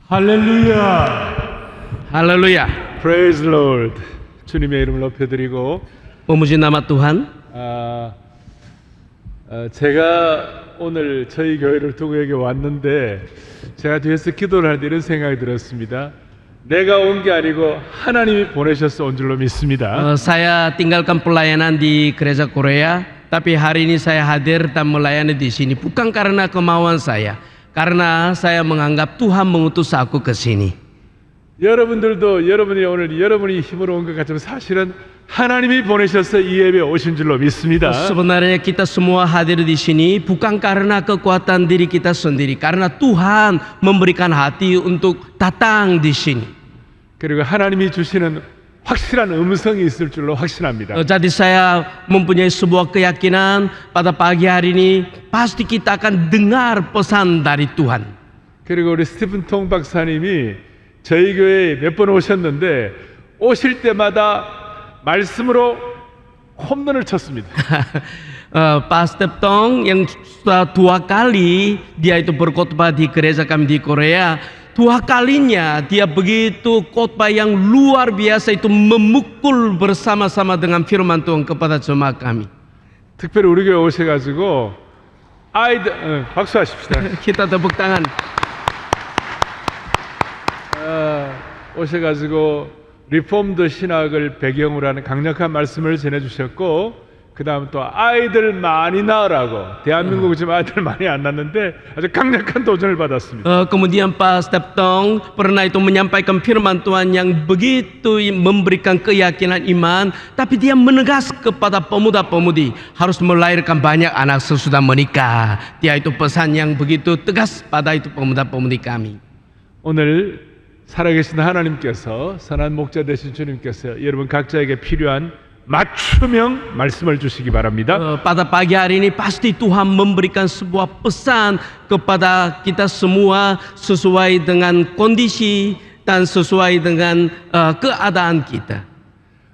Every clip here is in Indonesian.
할렐루야. Haleluya. Praise Lord. 주님의 이름을 높여드리고 Memuji nama Tuhan. 제가 오늘 저희 교회를 두고 여기 왔는데 제가 뒤에서 기도를 할 때 이런 생각이 들었습니다. 내가 온 게 아니고 하나님이 보내셔서 온 줄로 믿습니다. Saya tinggalkan pelayanan di gereja Korea, tapi hari ini saya hadir dan melayani di sini bukan karena kemauan saya, karena saya menganggap Tuhan mengutus aku ke sini. 여러분들도 오늘 여러분이 힘으로 온 것 같지만 사실은 하나님이 보내셔서 이 예배에 오신 줄로 믿습니다. Sebenarnya kita semua hadir di sini bukan karena kekuatan diri kita sendiri, karena Tuhan memberikan hati untuk datang di sini. 그리고 하나님이 주시는 확실한 음성이 있을 줄로 확신합니다. Jadi saya mempunyai sebuah keyakinan pada pagi hari ini pasti kita akan dengar pesan dari Tuhan. 그리고 우리 스티븐 통 박사님이 저희 교회에 몇 번 오셨는데 오실 때마다 말씀으로 홈런을 쳤습니다. Pastor Tong yang sudah 2 kali dia itu berkhotbah di gereja kami di Korea, 2 kalinya dia begitu khotbah yang luar biasa itu memukul bersama-sama dengan firman Tuhan kepada jemaat kami. 특별히 우리 교회 오셔가지고 아이들 박수하십시다. Kita tepuk tangan. 오셔가지고 리폼드 신학을 배경으로 하는 강력한 말씀을 전해주셨고 그 다음 또 아이들 많이 낳으라고 대한민국 지금 아이들 많이 안 낳는데 아주 강력한 도전을 받았습니다. Kemudian Pastor Tong pernah itu menyampaikan firman Tuhan yang begitu memberikan keyakinan iman, tapi dia menegas kepada pemuda-pemudi harus melahirkan banyak anak sesudah menikah. Dia itu pesan yang begitu tegas pada itu pemuda-pemudi kami. 오늘 살아계신 하나님께서 선한 목자 되신 주님께서 여러분 각자에게 필요한 맞춤형 말씀을 주시기 바랍니다. Pada pagi hari ini pasti Tuhan memberikan sebuah pesan kepada kita semua sesuai dengan kondisi dan sesuai dengan keadaan kita.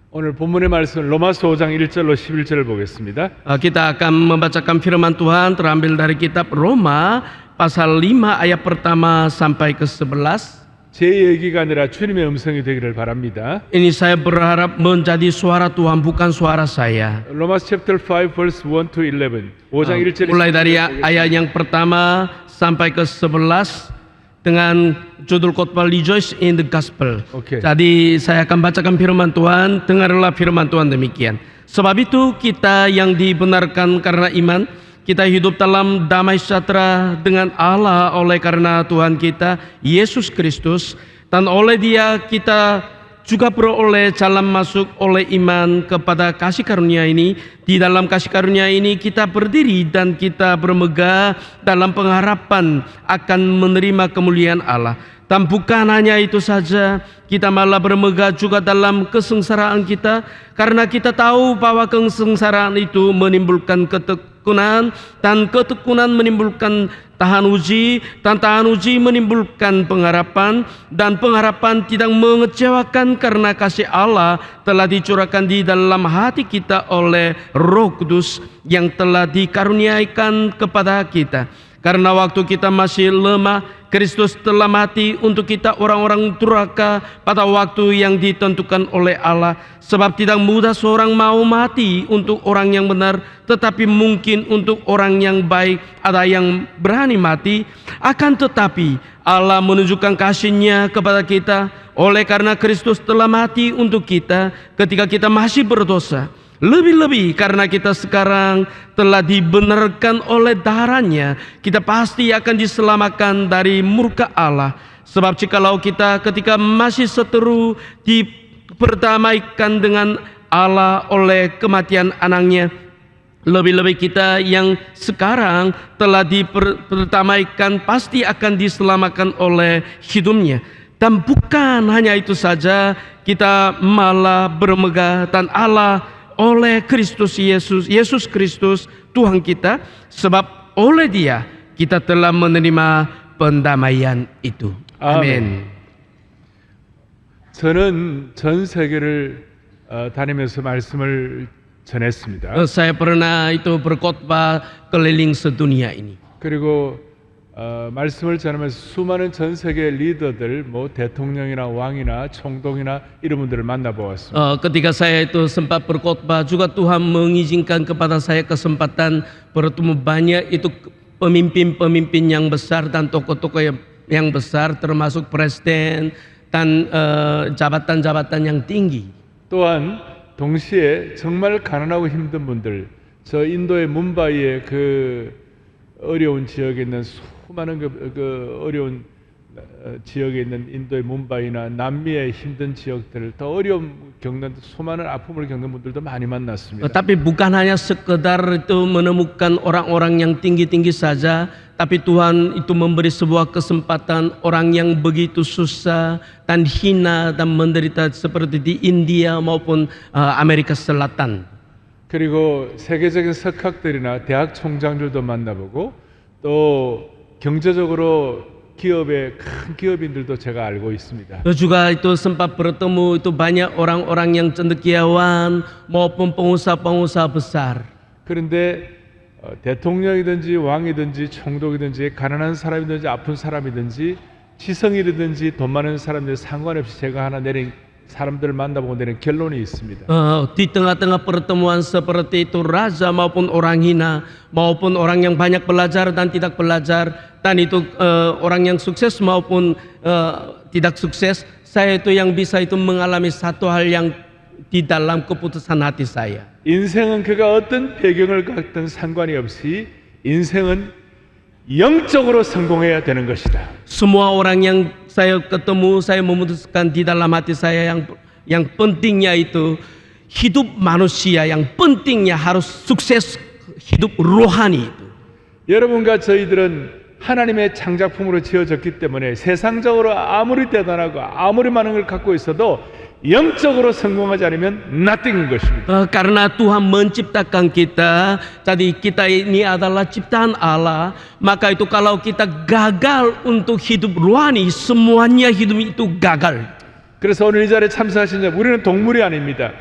오늘 본문의 말씀 로마서 5장 1절로 11절을 보겠습니다. Kita akan membacakan firman Tuhan terambil dari kitab Roma pasal 5 ayat pertama sampai ke 11. 제 얘기가 아니라 주님의 음성이 되기를 바랍니다. Ini saya berharap menjadi suara Tuhan bukan suara saya. 로마서 chapter 5 verse 1 to 11. 5장 1절에 Mulai dari ayat yang pertama sampai ke 11 dengan judul khotbah Rejoice in the Gospel. Okay. Jadi saya akan bacakan firman Tuhan, dengarlah firman Tuhan demikian. Sebab itu kita yang dibenarkan karena iman, kita hidup dalam damai sejahtera dengan Allah oleh karena Tuhan kita Yesus Kristus, dan oleh Dia kita juga beroleh jalan masuk oleh iman kepada kasih karunia ini. Di dalam kasih karunia ini kita berdiri dan kita bermegah dalam pengharapan akan menerima kemuliaan Allah. Dan bukan hanya itu saja, kita malah bermegah juga dalam kesengsaraan kita, karena kita tahu bahwa kesengsaraan itu menimbulkan ketekunan, dan ketekunan menimbulkan tahan uji, dan tahan uji menimbulkan pengharapan, dan pengharapan tidak mengecewakan karena kasih Allah telah dicurahkan di dalam hati kita oleh Roh Kudus yang telah dikaruniakan kepada kita. Karena waktu kita masih lemah, Kristus telah mati untuk kita orang-orang durhaka pada waktu yang ditentukan oleh Allah. Sebab tidak mudah seorang mau mati untuk orang yang benar, tetapi mungkin untuk orang yang baik ada yang berani mati. Akan tetapi Allah menunjukkan kasih-Nya kepada kita oleh karena Kristus telah mati untuk kita ketika kita masih berdosa. Lebih-lebih karena kita sekarang telah dibenarkan oleh darah-Nya, kita pasti akan diselamatkan dari murka Allah. Sebab jikalau kita ketika masih seteru diperdamaikan dengan Allah oleh kematian anaknya, lebih-lebih kita yang sekarang telah diperdamaikan pasti akan diselamatkan oleh hidupnya. Dan bukan hanya itu saja, kita malah bermegah dan Allah oleh Kristus Yesus Kristus Tuhan kita, sebab oleh Dia kita telah menerima pendamaian itu. 아멘. 저는 전 세계를 다니면서 말씀을 전했습니다. Saya pernah itu berkhotbah keliling sedunia ini. 그리고 말씀을 전하면서 수많은 전 세계 리더들, 뭐 대통령이나 왕이나 총독이나 이런 분들을 만나보았습니다. Ketika saya itu sempat berkhotbah juga Tuhan mengizinkan kepada saya kesempatan bertemu banyak itu pemimpin-pemimpin yang besar dan tokoh-tokoh yang besar termasuk presiden dan jabatan-jabatan yang tinggi. 또한 동시에 정말 가난하고 힘든 분들, 저 인도의 뭄바이의 그 어려운 지역에 있는 수많은 그 어려운 지역에 있는 인도의 뭄바이나 남미의 힘든 지역들, 더 어려움 겪는 수많은 아픔을 겪는 분들도 많이 만났습니다. Tapi bukan hanya sekedar itu menemukan orang-orang yang tinggi-tinggi saja, tapi Tuhan itu memberi sebuah kesempatan orang yang begitu susah dan hina dan menderita seperti di India maupun Amerika Selatan. 그리고 세계적인 석학들이나 대학 총장들도 만나보고 또 경제적으로 기업의 큰 기업인들도 제가 알고 있습니다. Juga itu sempat bertemu itu banyak orang-orang yang cendekiawan maupun pengusaha-pengusaha besar. 그런데 대통령이든지 왕이든지 총독이든지 가난한 사람이든지 아픈 사람이든지 지성이든지 돈 많은 사람들 상관없이 제가 하나 내린 사람들을 만나보고 내린 결론이 있습니다. Di tengah-tengah pertemuan seperti itu raja maupun orang hina maupun orang yang banyak belajar dan tidak belajar dan itu orang yang sukses maupun tidak sukses, saya itu yang bisa itu mengalami satu hal yang di dalam keputusan hati saya. 인생은 그가 어떤 배경을 갖든 상관이 없이 인생은 영적으로 성공해야 되는 것이다. Semua orang yang saya ketemu, saya memutuskan di dalam hati saya yang pentingnya itu hidup manusia yang pentingnya harus sukses hidup rohani itu. 여러분과 저희들은 하나님의 창작품으로 지어졌기 때문에 세상적으로 아무리 대단하고 아무리 많은 걸 갖고 있어도 영적으로 성공하지 않으면 nothing인 것입니다. Karena Tuhan menciptakan kita, jadi kita ini adalah ciptaan Allah, maka itu kalau kita gagal untuk hidup rohani, semuanya hidup itu gagal. 그래서 오늘 이 자리에 참석하신 자, 우리는 동물이 아닙니다.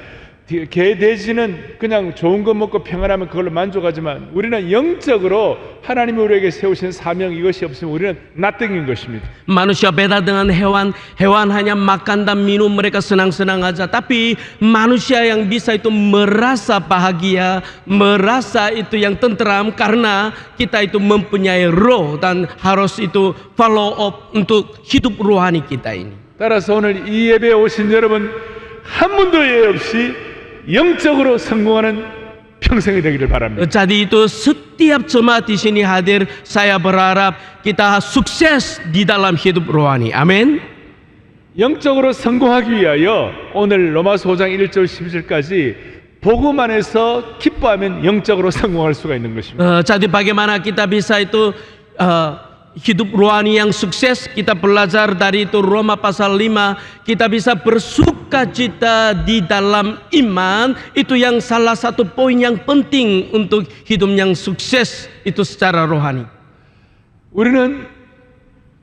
개, 돼지는 그냥 좋은 거 먹고 평안하면 그걸로 만족하지만 우리는 영적으로 하나님이 우리에게 세우신 사명, 이것이 없으면 우리는 nothing인 것입니다. Manusia beda dengan hewan. Hewan hanya makan dan minum, mereka senang-senang aja. Tapi manusia yang bisa itu merasa bahagia, merasa itu yang tentram karena kita itu mempunyai roh dan harus itu follow up untuk hidup rohani kita ini. 따라서 오늘 이 예배에 오신 여러분 한 분도 예외 없이 영적으로 성공하는 평생이 되기를 바랍니다. Jadi itu setiap jemaat di sini hadir, saya berharap kita sukses di dalam hidup rohani. Amin. 영적으로 성공하기 위하여 오늘 로마서 5장 1절 12절까지 복음 안에서 기뻐하면 영적으로 성공할 수가 있는 것입니다. Jadi bagaimana kita bisa itu hidup rohani yang sukses? Kita belajar dari itu Roma pasal 5, kita bisa bersukacita di dalam iman. Itu yang salah satu poin yang penting untuk hidup yang sukses itu secara rohani. 우리는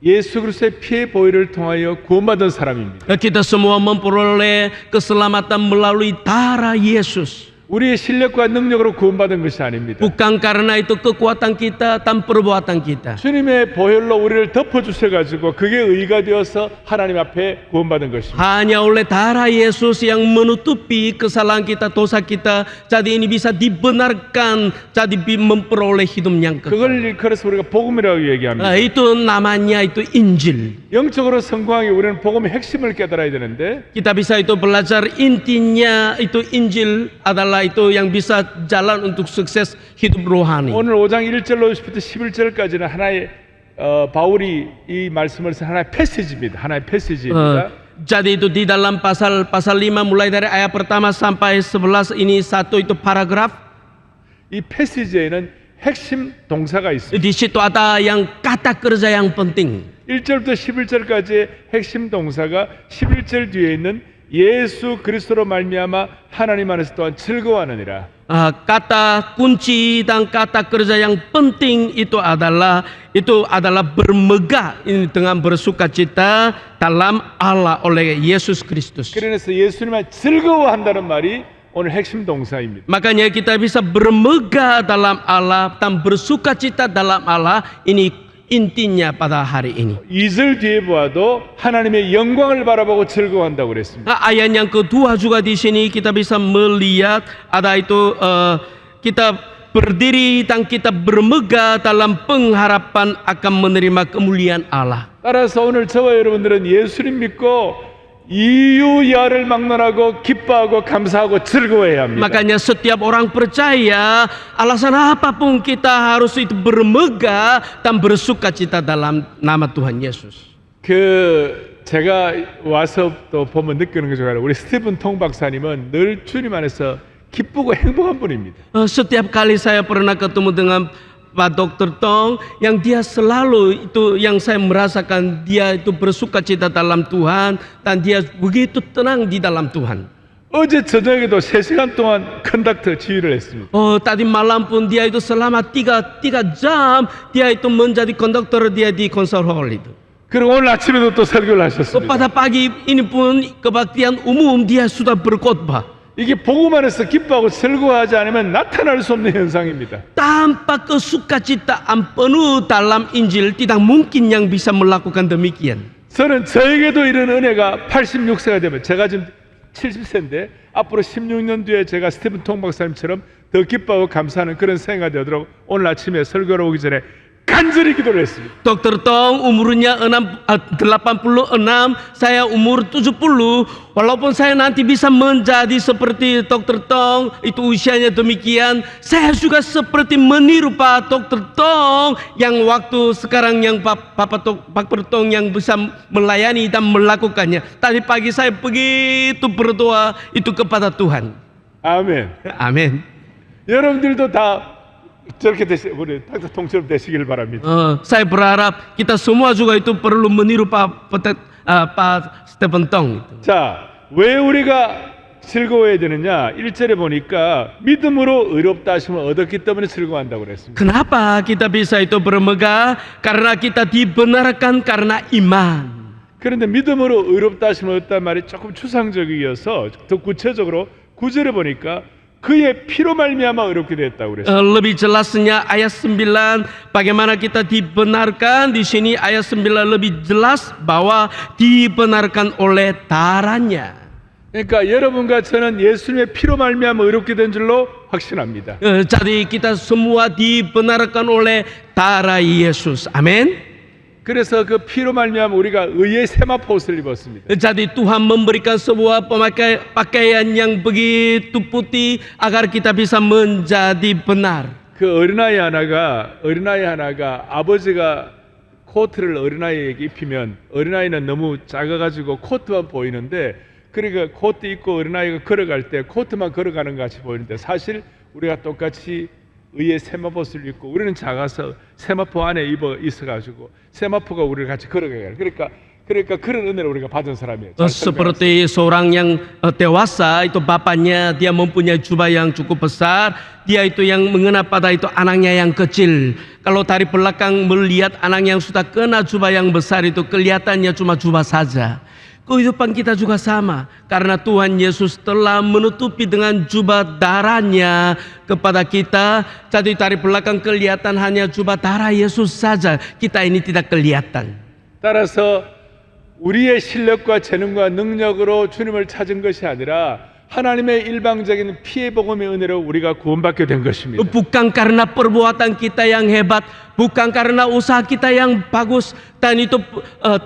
예수 그리스도의 피의 보혈을 통하여 구원받은 사람입니다. Kita semua memperoleh keselamatan melalui darah Yesus. 우리의 실력과 능력으로 구원받은 것이 아닙니다. Bukan karena itu kekuatan kita dan perbuatan kita. 주님의 보혈로 우리를 덮어주셔가지고 그게 의가 되어서 하나님 앞에 구원받은 것입니다. Hanya oleh darah Yesus yang menutupi kesalahan kita, dosa kita, jadi ini bisa dibenarkan, jadi memperoleh hidup yang kekal. 그걸 일컬어서 우리가 복음이라고 얘기합니다. Itu namanya itu Injil. 영적으로 성공하기 우리는 복음의 핵심을 깨달아야 되는데 Kita bisa itu belajar intinya itu Injil adalah itu yang bisa jalan untuk sukses hidup rohani. 오늘 5장 1절로부터 11절까지는 하나의 바울이 이 말씀을 쓴 하나의 패시지입니다. 하나의 패시지입니다. Jadi itu di dalam pasal 5 mulai dari ayat pertama sampai 11 ini satu itu paragraf. 이 패시지에는 핵심 동사가 있습니다. Di situ ada yang kata kerja yang penting. 1절부터 11절까지의 핵심 동사가 11절 뒤에 있는 예수 그리스도로 말미암아 하나님 안에서 또한 즐거워하느니라. Kata kunci dan kata kerja yang penting itu adalah bermegah dengan bersukacita dalam Allah oleh Yesus Kristus. 그래서 예수님을 즐거워한다는 말이 오늘 핵심 동사입니다. Makanya kita bisa bermegah dalam Allah dan bersukacita dalam Allah. Ini intinya pada hari ini. 2절 뒤에 보아도 하나님의 영광을 바라보고 즐거워한다고 그랬습니다. Ayat yang kedua juga di sini kita bisa melihat ada itu kita berdiri dan kita bermegah dalam pengharapan akan menerima kemuliaan Allah. 따라서 오늘 저와 여러분들은 예수님 믿고 이유야를 막론하고 기뻐하고 감사하고 즐거워해야 합니다. Makanya setiap orang percaya alasan apapun kita harus itu bermegah dan bersukacita dalam nama Tuhan Yesus. 제가 와서 또 보면 느끼는 게 좋아요. 우리 스티븐 통 박사님은 늘 주님 안에서 기쁘고 행복한 분입니다. Setiap kali saya pernah ketemu dengan Pak Dr. Tong, yang dia selalu itu yang saya merasakan dia itu bersukacita dalam Tuhan dan dia begitu tenang di dalam Tuhan. 어제 저녁에도 3시간 동안 컨덕터 지휘를 했습니다. Tadi malam pun dia itu selama 3 jam dia itu menjadi konduktor dia di konser hall itu. 그리고 오늘 아침에도 또 설교를 하셨습니다. Pada pagi ini pun kebaktian umum dia sudah berkhotbah. 이게 복음 안에서 기뻐하고 즐거워하지 않으면 나타날 수 없는 현상입니다. Tanpa kesukacitaan penuh dalam Injil tidak mungkin yang bisa melakukan demikian. 저는 저에게도 이런 은혜가 86세가 되면 제가 지금 70세인데 앞으로 16년 뒤에 제가 스티븐 통 박사님처럼 더 기뻐하고 감사하는 그런 생각이 되도록 오늘 아침에 설교를 오기 전에 간절히 기도를 했습니다. Dr. Tong umurnya 86, saya umur 70. Walaupun saya nanti bisa menjadi seperti Dr. Tong, itu usianya demikian, saya juga seperti meniru Pak Dr. Tong yang waktu sekarang yang Pak Dr. Tong yang bisa melayani dan melakukannya. Tadi pagi saya begitu berdoa itu kepada Tuhan. 아멘. Amin. 여러분들도 다 저렇게 우리 닥터 통처럼 되시길 바랍니다. Saya berharap kita semua juga itu perlu meniru Pak Stephen Tong. 자, 왜 우리가 즐거워해야 되느냐? 1절에 보니까 믿음으로 의롭다 하심을 얻었기 때문에 즐거워한다고 그랬습니다. Kenapa kita bisa itu bermegah? Karena kita dibenarkan karena iman. 그런데 믿음으로 의롭다 하심을 얻었다는 말이 조금 추상적이어서 더 구체적으로 9절에 보니까 그의 피로 말미암아 의롭게 되었다고 그랬어요. Lebih jelasnya ayat 9 bagaimana kita dibenarkan. Di sini ayat 9 lebih jelas bahwa dibenarkan oleh darahnya. 그러니까 여러분과 저는 예수님의 피로 말미암아 의롭게 된 줄로 확신합니다. Jadi kita semua dibenarkan oleh darah Yesus. Amin. 그래서 그 피로 말미암아 우리가 의의 세마포옷을 입었습니다. Jadi Tuhan memberikan sebuah pakaian yang begitu putih agar kita bisa menjadi benar. 그 어린아이 하나가 아버지가 코트를 어린아이에게 입히면 어린아이는 너무 작아가지고 코트만 보이는데 그러니까 코트 입고 어린아이가 걸어갈 때 코트만 걸어가는 것 같이 보이는데 사실 우리가 똑같이 의의 세마포옷을 입고 우리는 작아서 세마포 안에 있어가지고 세마포가 우리를 같이 걸어가요. 그러니까 그런 은혜를 우리가 받은 사람이에요. Seperti seorang yang dewasa itu bapaknya dia mempunyai jubah yang cukup besar, dia itu yang mengena pada itu anaknya yang kecil. Kalau dari belakang melihat anak yang sudah kena jubah yang besar itu kelihatannya cuma jubah saja. Kehidupan kita juga sama, karena Tuhan Yesus telah menutupi dengan jubah darahnya kepada kita. Jadi dari belakang kelihatan hanya jubah darah Yesus saja, kita ini tidak kelihatan. 따라서 우리의 실력과 재능과 능력으로 주님을 찾은 것이 아니라 하나님의 일방적인 피의 복음의 은혜로 우리가 구원받게 된 것입니다. Bukan karena perbuatan kita yang hebat, bukan karena usaha kita yang bagus, dan itu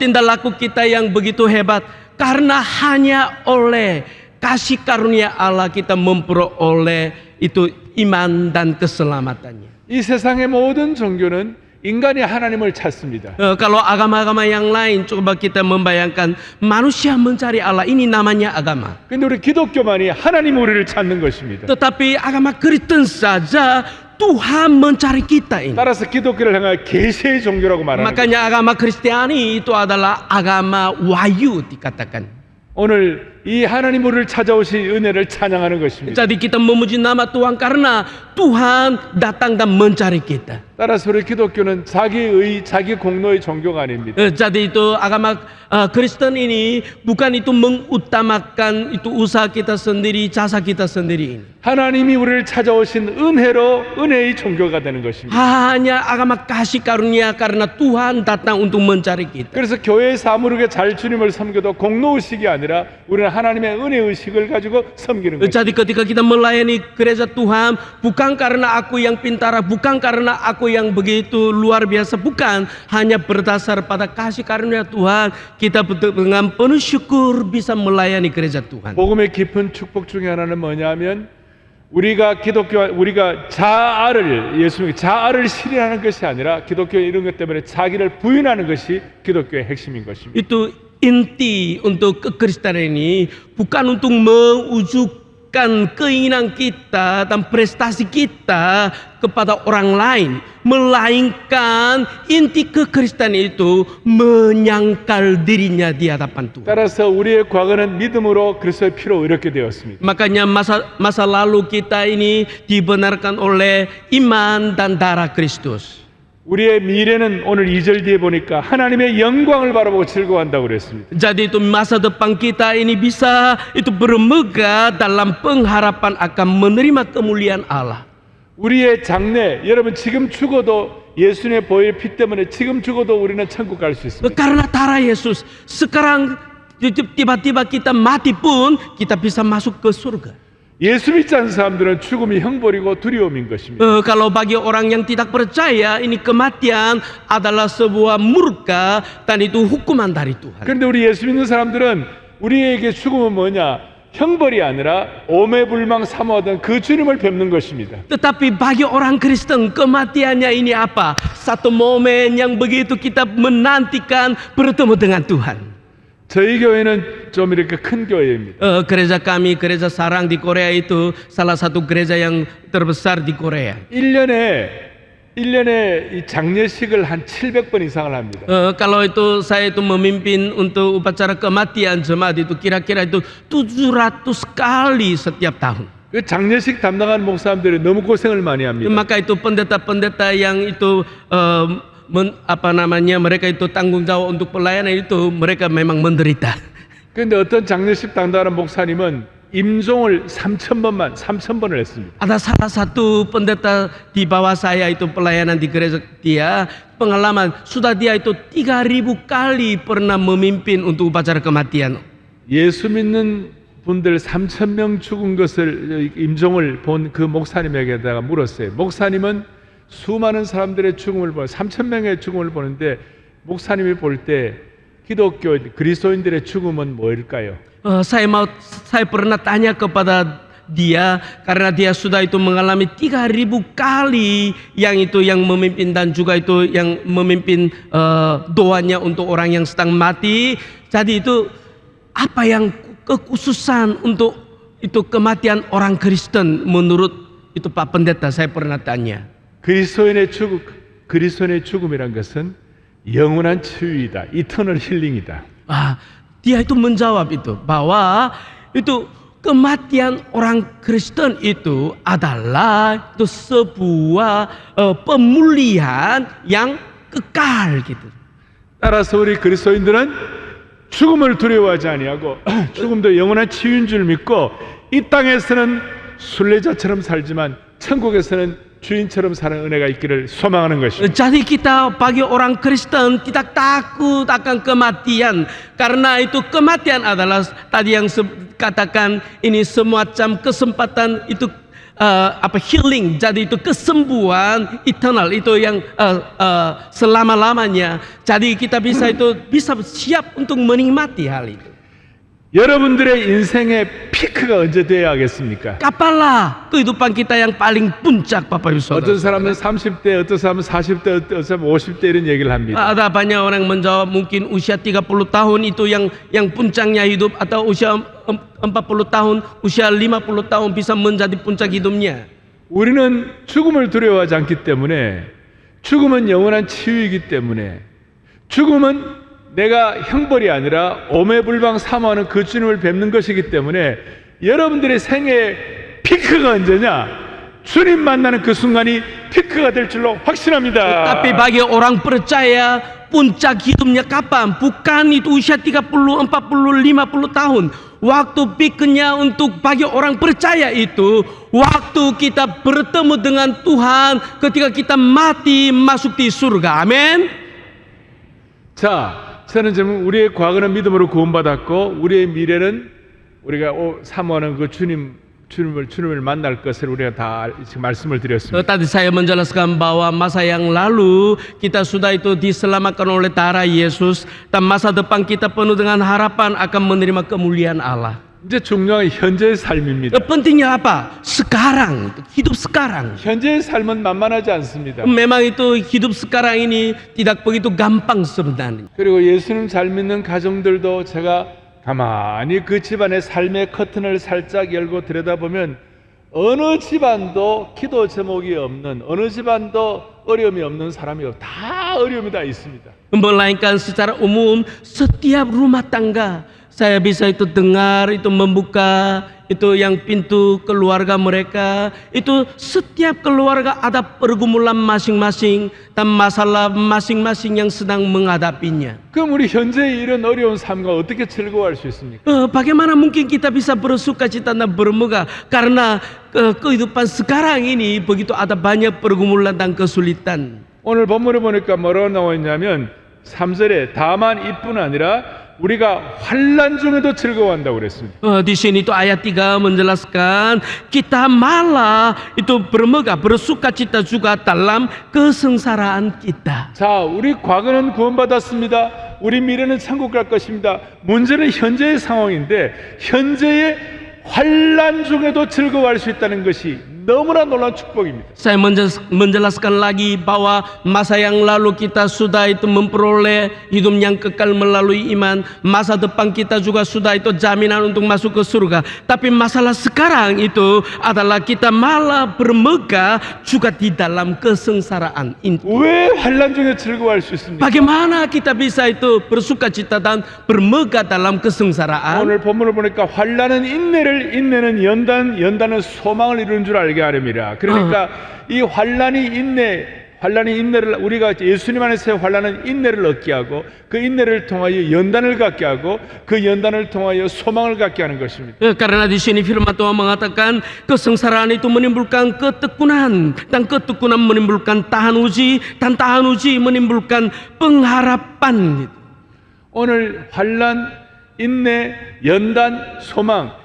tindak laku kita yang begitu hebat. Karena hanya oleh kasih karunia Allah kita memperoleh itu iman dan keselamatannya. 이 세상의 모든 종교는 인간이 하나님을 찾습니다. Kalau agama-agama yang lain, coba kita membayangkan manusia mencari Allah, ini namanya agama. 근데 우리 기독교만이 하나님 우리를 찾는 것입니다. Tetapi agama Kristen saja Tuhan mencari kita ini. 따라서 기독교를 향한 계시의 종교라고 말하는 거예요. Makanya agama Kristiani itu adalah agama wahyu dikatakan. 오늘 이 하나님 우리를 찾아오신 은혜를 찬양하는 것입니다. Jadi kita memuji nama Tuhan karena Tuhan datang dan mencari kita. 따라서 우리 기독교는 자기 공로의 종교가 아닙니다. Jadi itu agama Kristen ini bukan itu mengutamakan itu usaha kita sendiri, jasa kita sendiri ini. 하나님이 우리를 찾아오신 은혜의 종교가 되는 것입니다. Hanya agama kasih karunia karena Tuhan datang untuk mencari kita. 그래서 교회에 사무르게 잘 주님을 섬겨도 공로의식이 아니라 우리는 하나님의 은혜의식을 가지고 섬기는 것입니다. Jadi ketika kita melayani gereja Tuhan bukan karena aku yang pintar, bukan karena aku yang begitu luar biasa, bukan, hanya berdasar pada kasih karunia Tuhan kita dengan penuh syukur bisa melayani gereja Tuhan. 복음의 깊은 축복 중에 하나는 뭐냐면 우리가 예수님의 자아를 실현하는 것이 아니라 기독교 이런 것 때문에 자기를 부인하는 것이 기독교의 핵심인 것입니다. Itu inti untuk kekristenan ini bukan untuk mewujudkan keinginan kita dan prestasi kita kepada orang lain, melainkan inti kekristenan itu menyangkal dirinya di hadapan Tuhan. 따라서 우리의 과거는 믿음으로 그리스도의 피로 이렇게 되었습니다. Makanya masa lalu kita ini dibenarkan oleh iman dan darah Kristus. 우리의 미래는 오늘 2절 뒤에 보니까 하나님의 영광을 바라보고 즐거워한다고 그랬습니다. Jadi itu masa depan kita ini bisa itu bermegah dalam pengharapan akan menerima kemuliaan Allah. 우리의 장래, 여러분 지금 죽어도 예수님의 보혈 피 때문에 지금 죽어도 우리는 천국 갈 수 있습니다. Karena darah Yesus, sekarang tiba-tiba kita mati pun kita bisa masuk ke surga. 예수 믿지 않는 사람들은 죽음이 형벌이고 두려움인 것입니다. Kalau bagi orang yang tidak percaya, ini kematian adalah sebuah murka dan itu hukuman dari Tuhan. 그런데 우리 예수 믿는 사람들은 우리에게 죽음은 뭐냐? 형벌이 아니라 오매불망 사모하던 그 주님을 뵙는 것입니다. Tetapi bagi orang Kristen kematiannya ini apa? Satu momen yang begitu kita menantikan bertemu dengan Tuhan. 저희 교회는 좀 이렇게 큰 교회입니다. Gereja kami, gereja Sarang di Korea itu salah satu gereja yang terbesar di Korea. 1년에 이 장례식을 한 700번 이상을 합니다. Kalau itu saya itu memimpin untuk upacara kematian jemaat itu kira-kira itu 700 kali setiap tahun. 그 장례식 담당하는 목사님들이 너무 고생을 많이 합니다. Maka itu pendeta-pendeta yang itu mereka itu tanggung jawab untuk pelayanan itu mereka memang menderita. 그런데 어떤 장례식 담당하는 목사님은 임종을 3,000번을 했습니다. Ada salah satu pendeta di bawah saya itu pelayanan di gereja dia pengalaman sudah dia itu 3.000 kali pernah memimpin untuk upacara kematian. 예수 믿는 분들 3,000명 죽은 것을 임종을 본 그 목사님에게다가 물었어요. 목사님은 수많은 사람들의 죽음을 3,000명의 죽음을 보는데 목사님이 볼 때 기독교 그리스도인들의 죽음은 뭐일까요? Saya pernah tanya kepada dia karena dia sudah itu mengalami 3.000 kali yang memimpin dan juga itu yang memimpin doanya untuk orang yang sedang mati. Jadi itu apa yang kekhususan untuk itu kematian orang Kristen menurut itu Pak Pendeta, saya pernah tanya. 그리스도인의 죽음이란 것은 영원한 치유이다. 이터널 힐링이다. Dia itu menjawab itu bahwa itu kematian orang Kristen itu adalah itu sebuah pemulihan yang kekal gitu. 따라서 우리 그리스도인들은 죽음을 두려워하지 아니하고 죽음도 영원한 치유인 줄 믿고 이 땅에서는 순례자처럼 살지만 천국에서는 주인처럼 사는 은혜가 있기를 소망하는 것입니다. Jadi kita bagi orang Kristen tidak takut akan kematian karena itu kematian adalah tadi yang katakan ini semacam kesempatan itu healing, jadi itu kesembuhan eternal itu yang selama-lamanya. Jadi kita bisa siap untuk menikmati hal itu. 여러분들의 인생의 피크가 언제 돼야 하겠습니까? Kapanlah kehidupan kita yang paling puncak, Bapak Ibu Saudara? 어떤 사람은 30대, 어떤 사람은 40대, 어떤 사람은 50대 이런 얘기를 합니다. Ada banyak orang menjawab mungkin usia 30 tahun itu yang puncaknya hidup, atau usia 40 tahun, usia 50 tahun bisa menjadi puncak hidupnya. 우리는 죽음을 두려워하지 않기 때문에, 죽음은 영원한 치유이기 때문에, 죽음은 내가 형벌이 아니라 오매불방 사모하는 그 주님을 뵙는 것이기 때문에 여러분들의 생애의 피크가 언제냐? 주님 만나는 그 순간이 피크가 될 줄로 확신합니다. Tapi bagi orang percaya, puncak hidupnya kapan? Bukan itu usia 30, 40, 50 tahun. Waktu peaknya untuk bagi orang percaya itu waktu kita bertemu dengan Tuhan ketika kita mati masuk di surga. Amin. 자, 저는 지금 우리의 과거는 믿음으로 구원받았고 우리의 미래는 우리가 사모하는 그 주님을 만날 것을 우리가 다 지금 말씀을 드렸습니다. Tadi saya menjelaskan bahwa masa yang lalu kita sudah itu diselamatkan oleh darah Yesus dan masa depan kita penuh dengan harapan akan menerima kemuliaan Allah. 이제 중요한 현재의 삶입니다. Pentingnya apa? Sekarang, hidup sekarang. 현재의 삶은 만만하지 않습니다. Memang itu hidup sekarang ini tidak begitu gampang sebenarnya. 그리고 예수님 잘 믿는 가정들도 제가 가만히 그 집안의 삶의 커튼을 살짝 열고 들여다보면 어느 집안도 기도 제목이 없는, 어느 집안도 어려움이 없는 사람이 없고 다 어려움이 다 있습니다. Melainkan secara umum setiap rumah tangga saya bisa itu dengar itu membuka itu yang pintu keluarga mereka itu setiap keluarga ada pergumulan masing-masing dan masalah masing-masing yang sedang menghadapinya. 그럼 우리 현재의 이런 어려운 삶과 어떻게 즐거워할 수 있습니까? Bagaimana mungkin kita bisa bersukacita dan bermegah karena kehidupan sekarang ini begitu ada banyak pergumulan dan kesulitan. 오늘 본문에 보니까 뭐라고 나와 있냐면 3절에 다만 이뿐 아니라 우리가 환난 중에도 즐거워한다고 그랬습니다. Di sini itu ayat 3 menjelaskan kita malah itu bermegah bersukacita juga dalam kesengsaraan kita. 자, 우리 과거는 구원받았습니다. 우리 미래는 천국 갈 것입니다. 문제는 현재의 상황인데 현재의 환난 중에도 즐거워할 수 있다는 것이 너무나 놀라운 축복입니다. Saya menjelaskan lagi bahwa masa yang lalu kita sudah itu memperoleh hidup yang kekal melalui iman. Masa depan kita juga sudah itu jaminan untuk masuk ke surga. Tapi masalah sekarang itu adalah kita malah bermegah juga di dalam kesengsaraan ini. 왜 환난 중에 즐거워할 수 있습니까? Bagaimana kita bisa itu bersukacita dan bermegah dalam kesengsaraan? 오늘 본문을 보니까 환난은 인내를, 인내는 연단은 소망을 이루는 줄 알게 하렵니다. 그러니까 이 환난이 인내를 우리가 예수님 안에서의 환난은 인내를 얻게 하고 그 인내를 통하여 연단을 갖게 하고 그 연단을 통하여 소망을 갖게 하는 것입니다. Karena di sini firman Tuhan mengatakan kesengsaraan itu menimbulkan ketekunan dan ketekunan menimbulkan tahan uji dan tahan uji menimbulkan pengharapan. 오늘 환난, 인내, 연단, 소망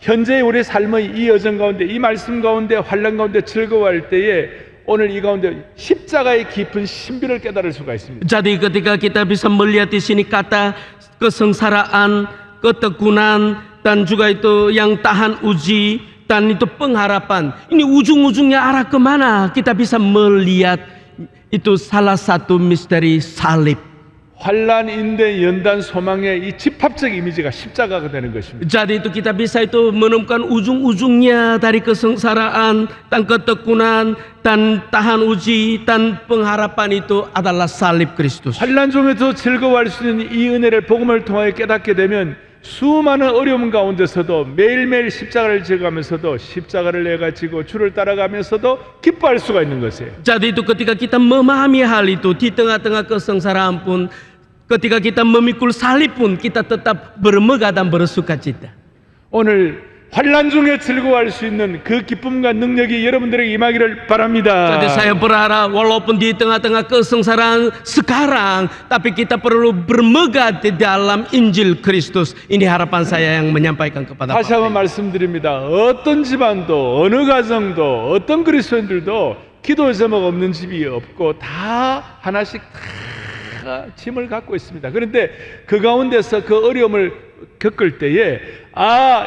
현재 우리 삶의 이 여정 가운데 이 말씀 가운데 환난 가운데 즐거워할 때에 오늘 이 가운데 십자가의 깊은 신비를 깨달을 수가 있습니다. Jadi ketika kita bisa melihat di sini kata kesengsaraan, ketekunan dan juga itu yang tahan uji dan itu pengharapan. Ini ujung-ujungnya arah kemana? Kita bisa melihat itu salah satu misteri salib. 환난, 인내, 연단, 소망의 이 집합적 이미지가 십자가가 되는 것입니다. Jadi itu kita bisa itu menemukan ujung-ujungnya dari kesengsaraan dan ketekunan dan tahan uji dan pengharapan itu adalah salib Kristus. 환난 중에도 즐거워할 수 있는 이 은혜를 복음을 통하여 깨닫게 되면 수많은 어려움 가운데서도 매일매일 십자가를 지어가면서도 십자가를 내가 지고 주를 따라가면서도 기뻐할 수가 있는 것이에요. Jadi itu ketika kita memahami hal itu di tengah-tengah kesengsaraan pun, ketika kita memikul salib pun kita tetap bermegah dan bersukacita. 오늘 환난 중에 즐거워할 수 있는 그 기쁨과 능력이 여러분들에게 임하기를 바랍니다. Jadi saya berharap walaupun di tengah-tengah kesengsaraan sekarang, tapi kita perlu bermegah di dalam Injil Kristus. Ini harapan saya yang menyampaikan kepada 다시 한번 Bapak. 말씀드립니다. 어떤 집안도 어느 가정도 어떤 그리스도인들도 기도 제목 없는 집이 없고 다 하나씩 다 짐을 갖고 있습니다. 그런데 그 가운데서 그 어려움을 겪을 때에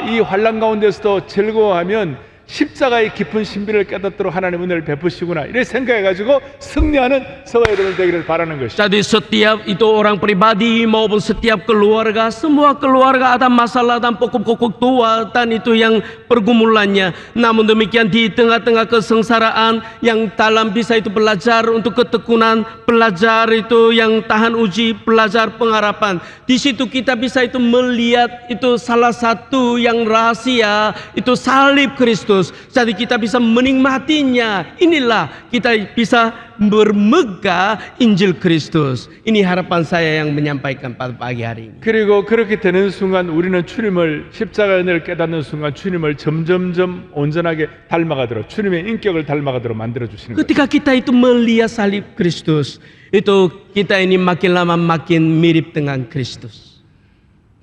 이 환난 가운데서도 즐거워하면 십자가의 깊은 신비를 깨닫도록 하나님 은혜를 베푸시구나 이래 생각해가지고 승리하는 저와 여러분 되기를 바라는 것이죠. Jadi setiap itu orang pribadi maupun setiap keluarga, semua keluarga ada masalah dan pokok-pokok tua dan itu yang pergumulannya. Namun demikian di tengah-tengah kesengsaraan yang dalam bisa itu belajar untuk ketekunan, belajar itu yang tahan uji, belajar pengharapan. Di situ kita bisa itu melihat itu salah satu yang rahasia itu salib Kristus. Jadi kita bisa menikmatinya. Inilah kita bisa bermegah Injil Kristus. Ini harapan saya yang menyampaikan pada pagi hari ini. 그리고 그렇게 되는 순간 우리는 주님을 십자가의 은혜를 깨닫는 순간 주님을 점점점 온전하게 닮아가도록 주님의 인격을 닮아가도록 만들어 주시는 거예요. Ketika kita itu melihat salib Kristus, itu kita ini makin lama makin mirip dengan Kristus.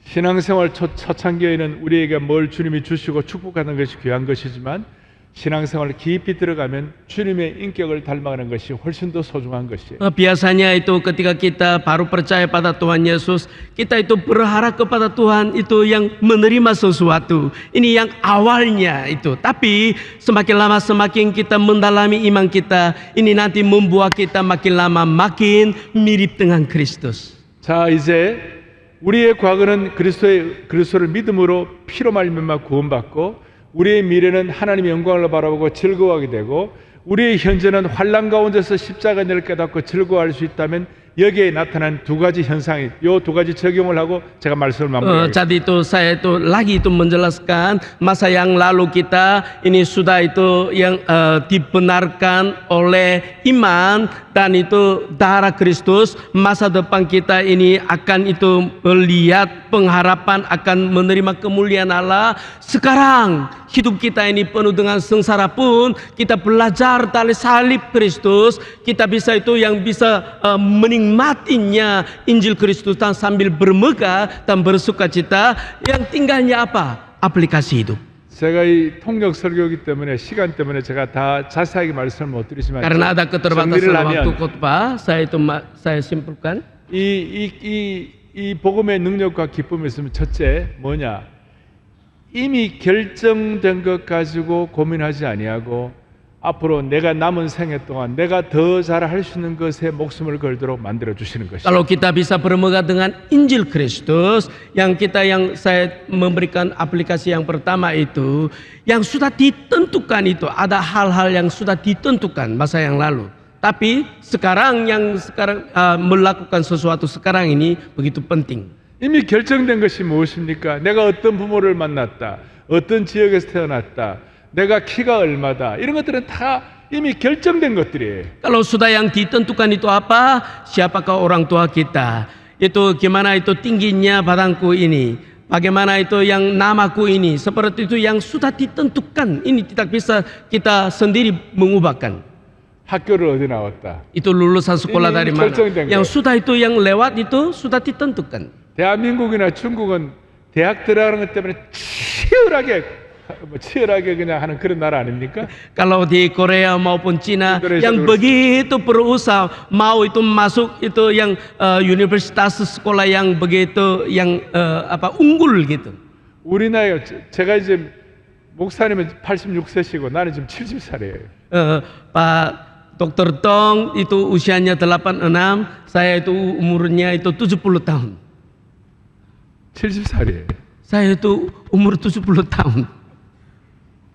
신앙생활 초창기에는 우리에게 뭘 주님이 주시고 축복하는 것이 귀한 것이지만 신앙생활 깊이 들어가면 주님의 인격을 닮아가는 것이 훨씬 더 소중한 것이에요. Biasanya itu ketika kita baru percaya pada Tuhan Yesus, kita itu berharap kepada Tuhan itu yang menerima sesuatu. Ini yang awalnya itu. Tapi semakin lama semakin kita mendalami iman kita, ini nanti membuat kita makin lama makin mirip dengan Kristus. 자, 이제 우리의 과거는 그리스도를 믿음으로 피로 말미암아 구원받고 우리의 미래는 하나님의 영광을 바라보고 즐거워하게 되고 우리의 현재는 환난 가운데서 십자가의 은혜를 깨닫고 즐거워할 수 있다면 여기에 나타난 두 가지 현상이 요 두 가지 적용을 하고 제가 말씀을 마무리하겠습니다. Jadi itu saya itu lagi itu menjelaskan masa yang lalu kita ini sudah itu yang dibenarkan oleh iman dan itu darah Kristus. Masa depan kita ini akan itu melihat pengharapan akan menerima kemuliaan Allah. Sekarang hidup kita ini penuh dengan sengsara pun kita belajar dari salib Kristus, kita bisa itu yang bisa menikmatinya Injil Kristus dan sambil bermegah dan bersukacita. Yang tinggalnya apa? Aplikasi hidup. 제가 이 통역 설교이기 때문에 시간 때문에 제가 다 자세하게 말씀을 못 드리지만 Karena ada keterbatasan 정리를 waktu 하면 khotbah, saya simpulkan. 이 복음의 능력과 기쁨이 있으면 첫째 뭐냐? 이미 결정된 것 가지고 고민하지 아니하고 앞으로 내가 남은 생애 동안 내가 더 잘할 수 있는 것에 목숨을 걸도록 만들어 주시는 것이죠. Kalau kita bisa bermegah dengan Injil Kristus, yang saya memberikan aplikasi yang pertama itu, yang sudah ditentukan itu, ada hal-hal yang sudah ditentukan masa yang lalu. Tapi sekarang melakukan sesuatu sekarang ini begitu penting. 이미 결정된 것이 무엇입니까? 내가 어떤 부모를 만났다, 어떤 지역에서 태어났다, 내가 키가 얼마다, 이런 것들은 다 이미 결정된 것들이에요. Kalau sudah yang ditentukan itu apa? Siapakah orang tua kita? Itu gimana itu tingginya badanku ini? Bagaimana itu yang namaku ini? Seperti itu yang sudah ditentukan. Ini tidak bisa kita sendiri mengubahkan. 학교를 어디 나왔다. Itu lulusan sekolah Ini dari mana? 결정된 Yang 거예요. sudah itu yang lewat itu sudah ditentukan. 대한민국이나 중국은 대학 들어가는 것 때문에 치열하게 그냥 하는 그런 나라 아닙니까? Kalau di Korea maupun Cina Indonesia yang dulu. begitu berusaha mau itu masuk itu yang universitas sekolah yang begitu yang unggul gitu. 우리 나이 제가 이제 목사님은 86세시고 나는 지금 70살이에요. Pak Dr. Tong itu usianya 86, saya itu umurnya itu 70 tahun. 70살이에요. Saya itu umur 70 tahun.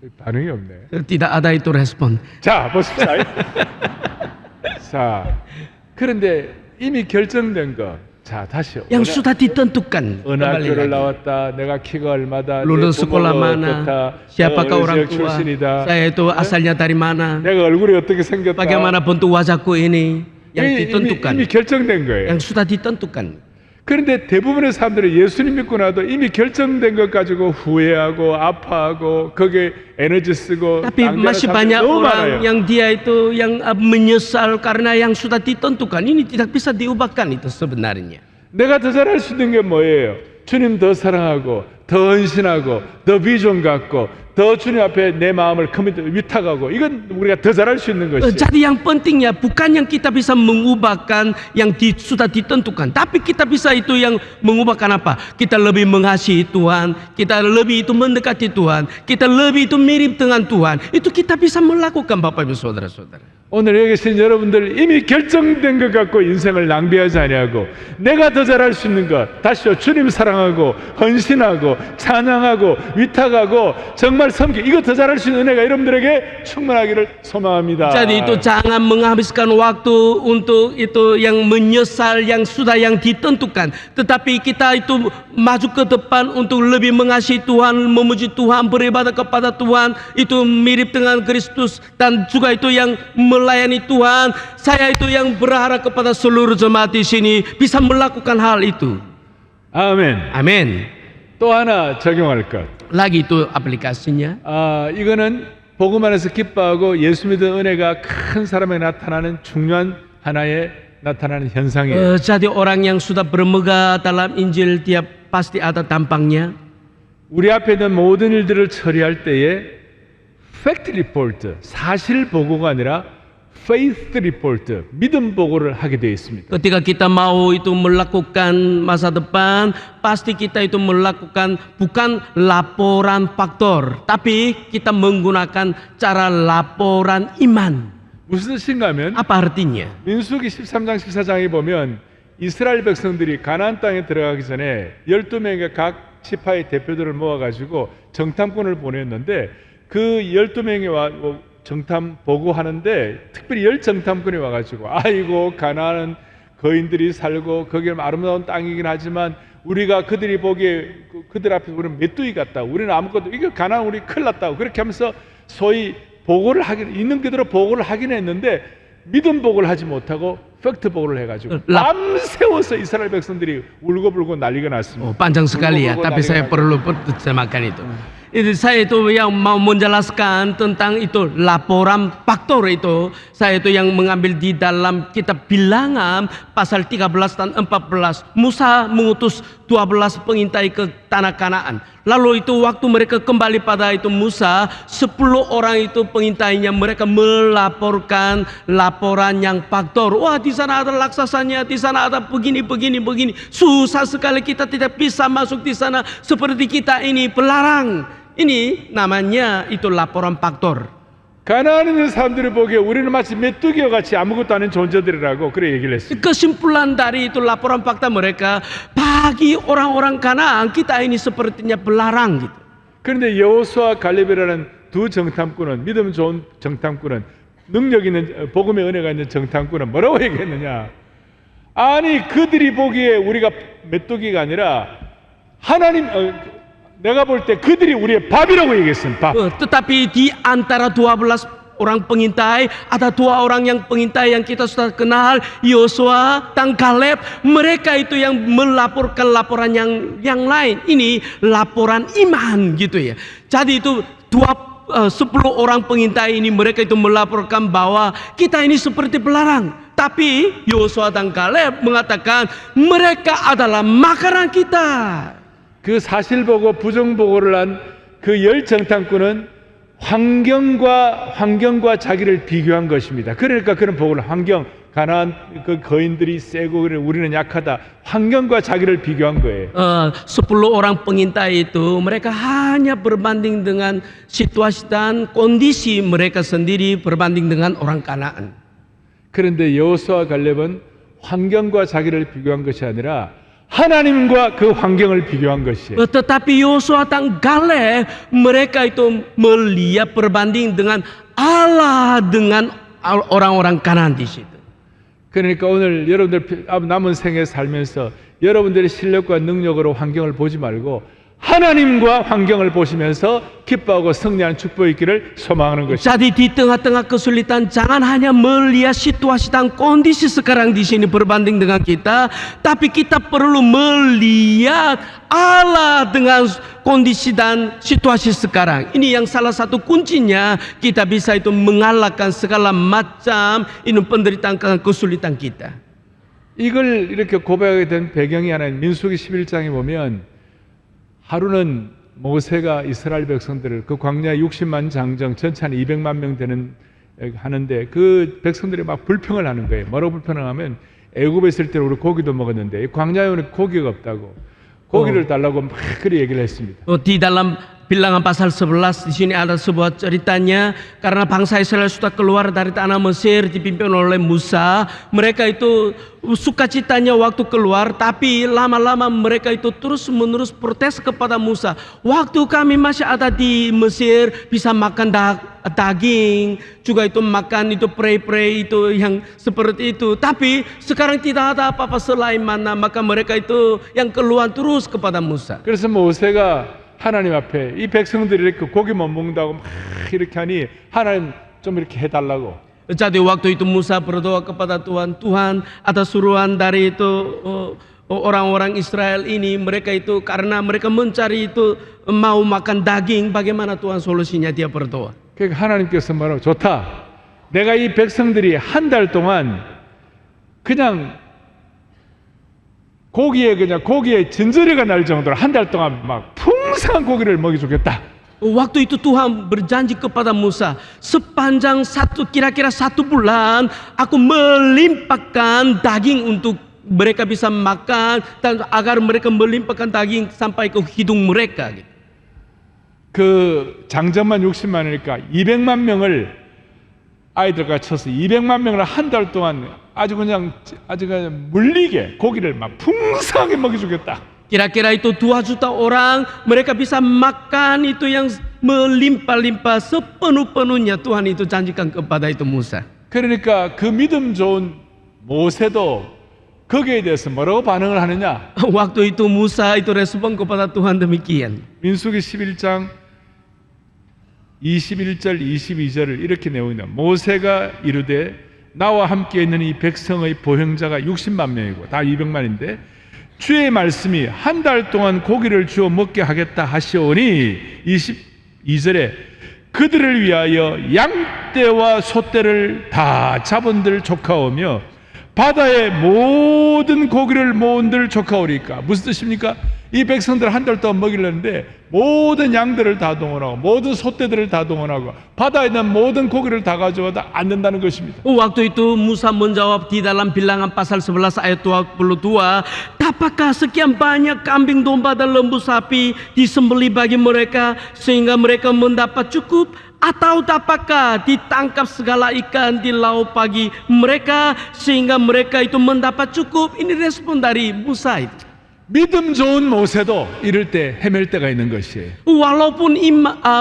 반응이 없네. Tidak ada itu respon. 자, 보십시다. 자, 그런데 이미 결정된 거. 자, 다시요. Yang sudah ditentukan. 어느 Kembali 학교를 lagi. 나왔다. 내가 키가 얼마다. Lulus 내 sekolah 부모가 mana? 어떻다. Siapakah 어느 orang 지역 tua? 출신이다. Saya itu asalnya dari mana? 내가 얼굴이 어떻게 생겼다. Bagaimana bentuk wajahku ini? Yang ditentukan. 이미 결정된 거예요. Yang sudah ditentukan. 그런데 대부분의 사람들이 예수님 믿고 나도 이미 결정된 것 가지고 후회하고 아파하고 거기에 에너지 쓰고 Tapi masih banyak 너무 orang 많아요. yang dia itu yang menyesal karena yang sudah ditentukan. Ini tidak bisa diubahkan itu sebenarnya. 내가 더 잘할 수 있는 게 뭐예요? 주님 더 사랑하고 더 헌신하고 더 비전 갖고 더 주님 앞에 내 마음을 커밋 위탁하고 이건 우리가 더 잘할 수 있는 것이에요. Jadi yang pentingnya bukan yang kita bisa mengubahkan yang sudah ditentukan, tapi kita bisa itu yang mengubahkan apa? Kita lebih mengasihi Tuhan, kita lebih itu mendekati Tuhan, kita lebih itu mirip dengan Tuhan. Itu kita bisa melakukan Bapak Ibu Saudara-saudara. 오늘 여기 계신 여러분들 이미 결정된 것 갖고 인생을 낭비하지 아니하고 내가 더 잘할 수 있는 것 다시요 주님 사랑하고 헌신하고 찬양하고 위탁하고 정말 섬기 이거 더 잘할 수 있는 은혜가 여러분들에게 충만하기를 소망합니다. Jadi itu jangan menghabiskan waktu untuk itu yang menyesal yang sudah yang ditentukan, tetapi kita itu maju ke depan untuk lebih mengasihi Tuhan, memuji Tuhan, beribadah kepada Tuhan, itu mirip dengan Kristus, dan juga itu yang melayani Tuhan. Saya itu yang berharap kepada seluruh jemaat di sini bisa melakukan hal itu. 아멘. Amin. 또 하나 적용할 것. Lagi itu aplikasinya. 이거는 복음 안에서 기뻐하고 예수 믿은 은혜가 큰 사람에게 나타나는 중요한 하나의 나타나는 현상이에요. Jadi orang yang sudah bermegah dalam Injil dia pasti ada tampangnya. 우리 앞에 있는 모든 일들을 처리할 때에 팩트 리포트, 사실 보고가 아니라 faith report, 믿음 보고를 하게 되어 있습니다. Ketika kita mau itu melakukan masa depan, pasti kita itu melakukan bukan laporan faktor, tapi kita menggunakan cara laporan iman. 무슨 뜻인가 하면 Apa artinya? 민수기 13장 14장에 보면 이스라엘 백성들이 가나안 땅에 들어가기 전에 12명의 각 지파의 대표들을 모아가지고 정탐꾼을 보냈는데 그 12명이 정탐 보고하는데 특별히 10정탐꾼이 와가지고 아이고 가나안은 거인들이 살고 거기는 아름다운 땅이긴 하지만 우리가 그들이 보기에 그들 앞에서 우리는 메뚜기 같다, 우리는 아무것도, 이거 가나안 우리 큰일 났다고 그렇게 하면서 소위 보고를 하긴 있는 그대로 보고를 하긴 했는데 믿음 보고를 하지 못하고 팩트 보고를 해가지고 밤새워서 이스라엘 백성들이 울고불고 난리가 났습니다. Panjang sekali ya, tapi saya perlu terjemahkan itu. Itu saya itu yang mau menjelaskan tentang itu laporan faktor itu. Saya itu yang mengambil di dalam kitab Bilangan pasal 13 dan 14. Musa mengutus 12 pengintai ke tanah Kanaan. Lalu itu waktu mereka kembali pada itu Musa, 10 orang itu pengintainya mereka melaporkan laporan yang faktor. Wah, di sana ada raksasanya, di sana ada begini. Susah sekali, kita tidak bisa masuk di sana, seperti kita ini pelarang. Ini namanya itu laporan faktor. 가나안에 있는 사람들이 보기에 우리는 마치 메뚜기와 같이 아무것도 아닌 존재들이라고 그래 얘기를 했어요. Kesimpulan dari itu laporan fakta mereka, bagi orang-orang Kanaan kita ini sepertinya pelarang gitu. 그런데 여호수아 갈렙이라는 두 정탐꾼은, 믿음 좋은 정탐꾼은, 능력 있는 복음의 은혜가 있는 정탐꾼은 뭐라고 얘기했느냐? 아니 그들이 보기에 우리가 메뚜기가 아니라 하나님 내가 볼 때 그들이 우리의 밥이라고 얘기했습니다. 밥. Tetapi di antara 12 orang pengintai, ada 2 orang yang pengintai yang kita sudah kenal, Yosua dan Kaleb. Mereka itu yang melaporkan laporan yang lain. Ini laporan iman gitu ya. Jadi itu 10 orang pengintai ini mereka itu melaporkan bahwa kita ini seperti pelarang. Tapi Yosua dan Kaleb mengatakan mereka adalah makanan kita. 그 사실 보고 부정 보고를 한 그 10정탐꾼은 환경과 자기를 비교한 것입니다. 그러니까 그런 보고를 가나안 그 거인들이 세고 우리는 약하다. 환경과 자기를 비교한 거예요. 10 orang pengintai itu mereka hanya berbanding dengan situasi dan kondisi mereka sendiri berbanding dengan orang Kanaan. 그런데 여호수아와 갈렙은 환경과 자기를 비교한 것이 아니라 하나님과 그 환경을 비교한 것이에요. Tetapi Yosua dan Kaleb mereka itu melihat berbanding dengan Allah dengan orang-orang Kanaan di situ. 그러니까 오늘 여러분들 남은 생에 살면서 여러분들의 실력과 능력으로 환경을 보지 말고 하나님과 환경을 보시면서 기뻐하고 승리하는 축복이 있기를 소망하는 것입니다. Jadi di tengah-tengah kesulitan jangan hanya melihat situasi dan kondisi sekarang di sini berbanding dengan kita, tapi kita perlu melihat Allah dengan kondisi dan situasi sekarang. Ini yang salah satu kuncinya kita bisa itu mengalahkan segala macam ini penderitaan dan kesulitan kita. 이걸 이렇게 고백하게 된 배경이 하나 민수기 11장에 보면 하루는 모세가 이스라엘 백성들을 그 광야 60만 장정 전체 한 200만 명 되는 하는데 그 백성들이 막 불평을 하는 거예요. 뭐라고 불평을 하면 애굽에 있을 때 우리 고기도 먹었는데 광야에 오는 고기가 없다고 고기를 달라고 막 그렇게 얘기를 했습니다. Di dalam Bilangan pasal 11 di sini ada sebuah ceritanya karena bangsa Israel sudah keluar dari tanah Mesir dipimpin oleh Musa. Mereka itu sukacitanya waktu keluar, tapi lama-lama mereka itu terus-menerus protes kepada Musa. Waktu kami masih ada di Mesir bisa makan daging, juga itu makan itu prei-prei itu yang seperti itu. Tapi sekarang tidak ada apa-apa selain mana, maka mereka itu yang keluar terus kepada Musa. 그래서 모세가 하나님 앞에 이 백성들이 이렇게 고기 못 먹는다고 막 이렇게 하니 하나님 좀 이렇게 해달라고. Jadi waktu itu Musa berdoa kepada Tuhan, Tuhan ada suruhan dari itu orang-orang Israel ini, mereka itu karena mereka mencari itu mau makan daging, bagaimana Tuhan solusinya? Dia berdoa. 그러니까 하나님께서 말하고 좋다. 내가 이 백성들이 한 달 동안 그냥 고기에 진저리가 날 정도로 한 달 동안 막 풍성한 고기를 먹여주겠다. Waktu itu Tuhan berjanji kepada Musa, sepanjang kira-kira 1 bulan, aku melimpahkan daging untuk mereka bisa makan dan agar mereka melimpahkan daging sampai ke hidung mereka. 그 장정만 60만이니까 200만 명을 아이들과 쳐서 200만 명을 한 달 동안 아주 그냥 물리게 고기를 막 풍성하게 먹여주겠다. Kira-kira itu 2 juta orang, mereka bisa makan itu yang melimpah-limpah sepenuh-penuhnya. Tuhan itu janjikan kepada itu Musa. 그러니까 그 믿음 좋은 모세도 거기에 대해서 뭐라고 반응을 하느냐? Waktu itu Musa itu respon kepada Tuhan demikian. 민수기 11장 21절 22절을 이렇게 내용이다. 모세가 이르되 나와 함께 있는 이 백성의 보행자가 60만 명이고 다 200만인데 주의 말씀이 한 달 동안 고기를 주어 먹게 하겠다 하시오니 22절에 그들을 위하여 양떼와 소떼를 다 잡은들 조카오며 바다의 모든 고기를 모은들 조카오리까. 무슨 뜻입니까? 이 백성들 한 달 동안 먹이려는데 모든 양들을 다 동원하고 모든 소떼들을 다 동원하고 바다에 있는 모든 고기를 다 가져와도 안 된다는 것입니다. Waktu itu Musa menjawab di dalam Bilangan pasal 11 ayat 22, apakah sekian banyak kambing domba dan lembu sapi disembelih bagi mereka sehingga mereka mendapat cukup? Atau apakah ditangkap segala ikan di laut bagi mereka sehingga mereka itu mendapat cukup? Ini respon dari Musa itu. 믿음 좋은 모세도 이럴 때 헤맬 때가 있는 것이에요. Walaupun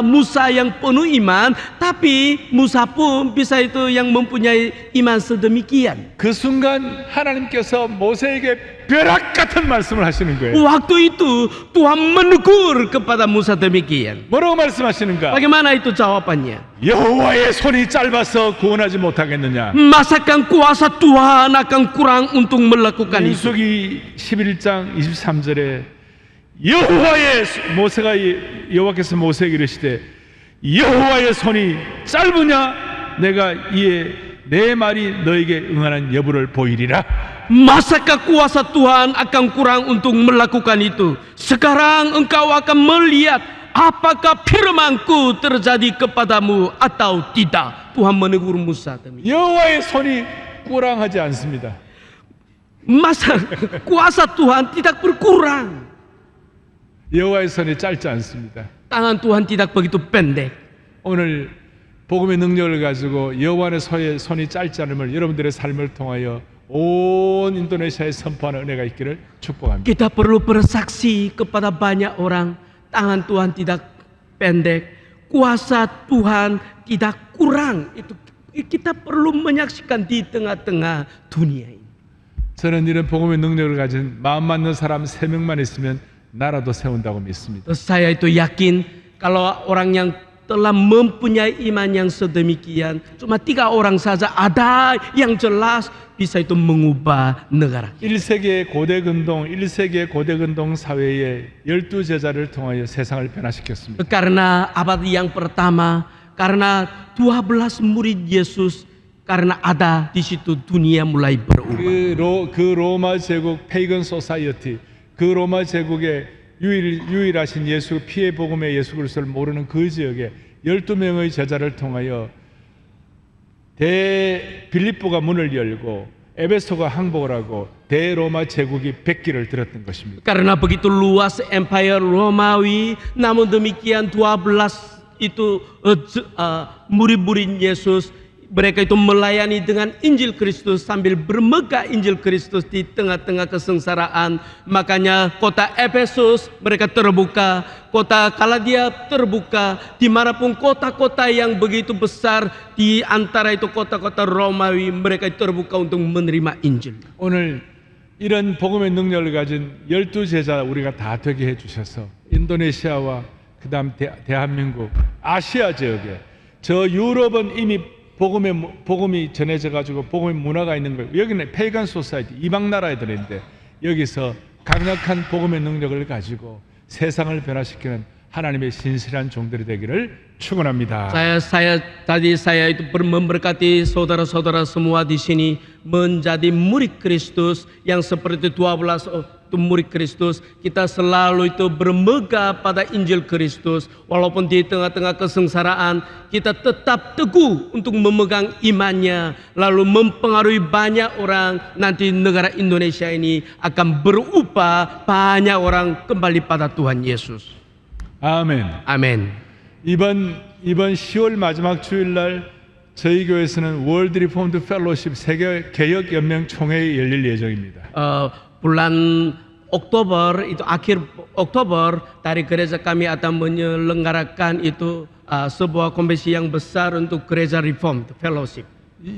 Musa yang penuh iman, tapi Musa pun bisa itu yang mempunyai iman sedemikian. 그 순간 하나님께서 모세에게 벼락 같은 말씀을 하시는 거예요. Waktu itu Tuhan menegur kepada Musa demikian. 뭐라고 말씀하시는가? Bagaimana itu jawabannya? 여호와의 손이 짧아서 구원하지 못하겠느냐? Masakan kuasa Tuhan akan kurang untuk melakukan itu? 민수기 11장 23절에 여호와께서 모세에게 이르시되 여호와의 손이 짧으냐? 내가 이에 내 말이 너에게 응하는 여부를 보이리라. Masakah kuasa Tuhan akan kurang untuk melakukan itu? Sekarang engkau akan melihat apakah firmanku terjadi kepadamu atau tidak. Tuhan menegur Musa demikian. 여호와의 손이 꾸랑하지 않습니다. Masa kuasa Tuhan tidak berkurang? 여호와의 손이 짧지 않습니다. Tangan Tuhan tidak begitu pendek. 오늘 복음의 능력을 가지고 여호와의 손이 짧지 않음을 여러분들의 삶을 통하여 온 인도네시아에 선포하는 은혜가 있기를 축복합니다. Kita perlu bersaksi kepada banyak orang, tangan Tuhan tidak pendek, kuasa Tuhan tidak kurang. Itu kita perlu menyaksikan di tengah-tengah dunia ini. 저는 이런 복음의 능력을 가진 마음 맞는 사람 3명만 있으면 나라도 세운다고 믿습니다. Saya itu yakin kalau orang yang telah mempunyai iman yang sedemikian, cuma 3 orang saja ada yang jelas bisa itu mengubah negara. 1세기의 고대 근동 사회의 12제자를 통하여 세상을 변화시켰습니다. Karena abad yang pertama, karena 12 murid Yesus, karena ada di situ dunia mulai berubah. 그 로마 제국 페이건 소사이어티, 그 로마 제국의 유일하신 예수, 피의 복음의 예수 그리스도를 모르는 그 지역에 12명의 제자를 통하여 빌립보가 문을 열고 에베소가 항복을 하고 대로마 제국이 백기를 들었던 것입니다. Karena begitu luas empire Romawi, namun demikian 12 itu murid-murid Yesus, mereka itu melayani dengan Injil Kristus sambil bermegah Injil Kristus di tengah-tengah kesengsaraan. Makanya kota Efesus mereka terbuka, kota Kaladia terbuka, dimanapun kota-kota yang begitu besar di antara itu kota-kota Romawi, mereka terbuka untuk menerima Injil. 오늘 이런 복음의 능력을 가진 12제자 우리가 다 되게 해주셔서 인도네시아와 그 다음 대한민국, 아시아 지역에, 저 유럽은 이미 복음이 전해져 가지고 복음의 문화가 있는 거예요. 여기는 페이간 소사이티, 이방 나라들인데 여기서 강력한 복음의 능력을 가지고 세상을 변화시키는 하나님의 신실한 종들이 되기를 축원합니다. Tadi saya itu memberkati saudara-saudara semua di sini menjadi murid Kristus yang seperti 12 itu murid Kristus. Kita selalu itu bermegah pada Injil Kristus, walaupun di tengah-tengah kesengsaraan kita tetap teguh untuk memegang imannya, lalu mempengaruhi banyak orang. Nanti negara Indonesia ini akan berubah, banyak orang kembali pada Tuhan Yesus. 아멘. 아멘. 이번 10월 마지막 주일날 저희 교회에서는 월드 리폼드 펠로십 세계 개혁 연맹 총회가 열릴 예정입니다. Bulan Oktober itu akhir Oktober dari gereja kami akan menyelenggarakan itu sebuah konvensi yang besar untuk gereja Reformed Fellowship.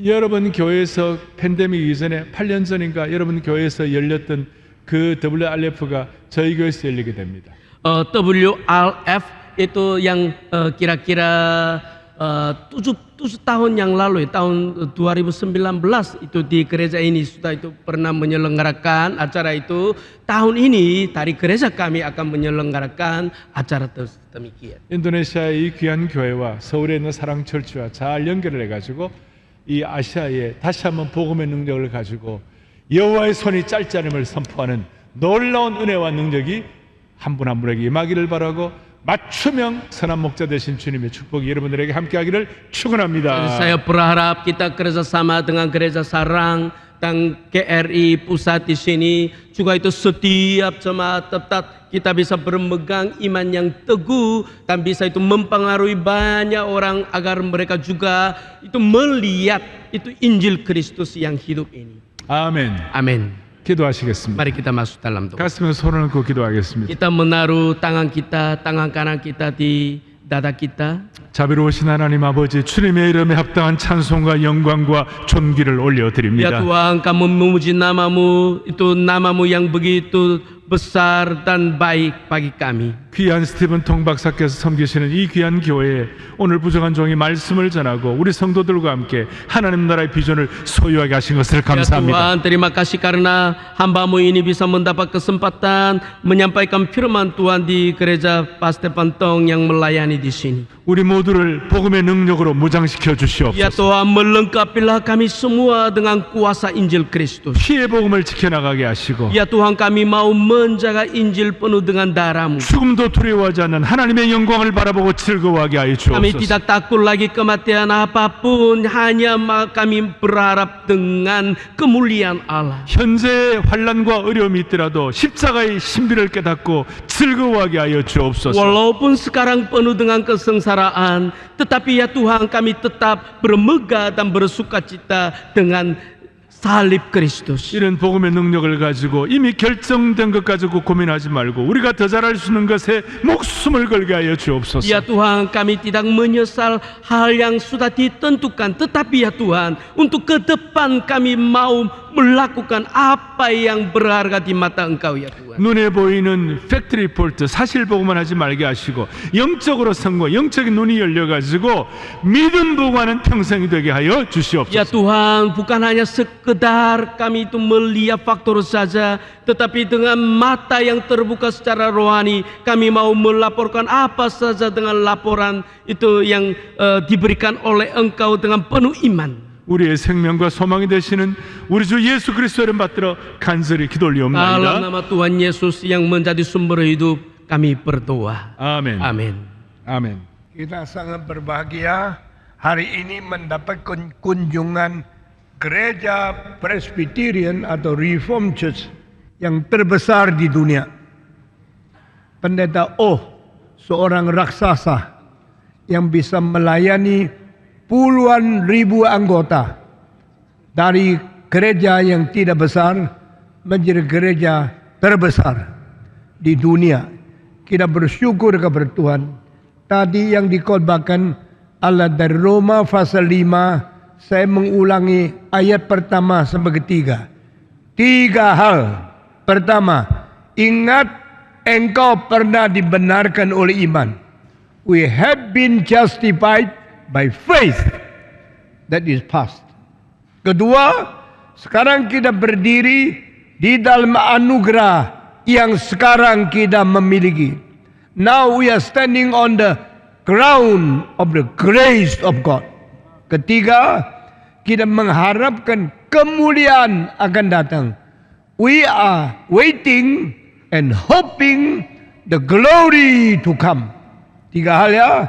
여러분 교회에서 팬데믹 이전에 8년 전인가 여러분 교회에서 열렸던 그 WRF가 저희 교회에서 열리게 됩니다. WRF itu yang kira-kira 7 tahun yang lalu, tahun 2019 itu di gereja ini sudah itu pernah menyelenggarakan acara itu. Tahun ini dari gereja kami akan menyelenggarakan acara demikian. 인도네시아의 이 귀한 교회와 서울에 있는 사랑철치와 잘 연결을 해가지고 이 아시아에 다시 한번 복음의 능력을 가지고 여호와의 손이 짧지 않음을 선포하는 놀라운 은혜와 능력이 한 분 한 분에게 임하기를 바라고 맞춤형 선한 목자 되신 주님의 축복이 여러분들에게 함께하기를 축원합니다. Saya berharap kita kerjasama dengan gereja Sarang dan GRI pusat di sini juga itu setiap jemaat tetap kita bisa bermegang iman yang teguh dan bisa itu mempengaruhi banyak orang agar mereka juga itu melihat itu Injil Kristus yang hidup ini. 아멘. Amin. 기도하시겠습니다. Mari kita masuk dalam doa. 가슴에 손을 얹고 기도하겠습니다. Kita menaruh tangan kanan kita di dada kita. 자비로우신 하나님 아버지, 주님의 이름에 합당한 찬송과 영광과 존귀를 Ya 올려드립니다. Tuhan, kami memuji namamu, itu namamu yang begitu besar dan baik bagi kami. 귀한 스티븐 통 박사께서 섬기시는 이 귀한 교회에 오늘 부족한 종이 말씀을 전하고 우리 성도들과 함께 하나님 나라의 비전을 소유하게 하신 것을 Ya 감사합니다. Tuhan, terima kasih karena hambamu ini bisa mendapat kesempatan menyampaikan firman Tuhan di gereja Pastepan Tong yang melayani di sini. 우리 모두를 복음의 능력으로 무장시켜 Ya 주시옵소서. Tuhan, melengkapilah kami semua dengan kuasa Injil Kristus. 피의 복음을 지켜나가게 하시고 Ya Tuhan, kami mau menjaga Injil penuh dengan darah-Mu. 죽음도 두려워하지 않는 하나님의 영광을 바라보고 즐거워하게 하여 Kami 주옵소서. tidak takut lagi kematian apapun, hanya kami berharap dengan kemuliaan Allah. 현재의 환난과 어려움이 있더라도 십자가의 신비를 깨닫고 즐거워하게 하여 주옵소서. Walaupun sekarang penuh dengan kesengsaraan, tetapi ya Tuhan, kami tetap bermegah dan bersukacita dengan salib Kristus. 이런 복음의 능력을 가지고 이미 결정된 것 가지고 고민하지 말고 우리가 더 잘할 수 있는 것에 목숨을 걸게 하여 주옵소서. Ya Tuhan, kami tidak menyesal hal yang sudah ditentukan, tetapi ya Tuhan, untuk ke depan kami mau melakukan apa yang berharga di mata Engkau ya Tuhan. 눈에 보이는 팩트 리포트 사실 보고만 하지 말게 하시고 영적으로 성공, 영적인 눈이 열려가지고 믿음 보고하는 평생이 되게 하여 Ya 주시옵소서. Tuhan, bukan hanya sekedar kami itu melihat faktor saja, tetapi dengan mata yang terbuka secara rohani, kami mau melaporkan apa saja dengan laporan itu yang diberikan oleh Engkau dengan penuh iman. 우리의 생명과 소망이 되시는 우리 주 예수 그리스도를 받들어 간절히 기도 Dalam 올리옵나이다. nama Tuhan Yesus yang menjadi sumber hidup, kami berdoa. 아멘. Amin. 아멘. Kita sangat berbahagia hari ini mendapat kunjungan gereja Presbyterian atau Reformed Church yang terbesar di dunia. Pendeta Oh, seorang raksasa yang bisa melayani puluhan ribu anggota dari gereja yang tidak besar menjadi gereja terbesar di dunia. Kita bersyukur kepada Tuhan. Tadi yang dikhotbahkan Allah dari Roma pasal 5, saya mengulangi ayat pertama sampai ketiga. 3 hal. Pertama, ingat engkau pernah dibenarkan oleh iman. We have been justified by faith. That is past. Kedua, sekarang kita berdiri di dalam anugerah yang sekarang kita memiliki. Now we are standing on the ground of the grace of God. Ketiga, kita mengharapkan kemuliaan akan datang. We are waiting and hoping the glory to come. 3 hal ya.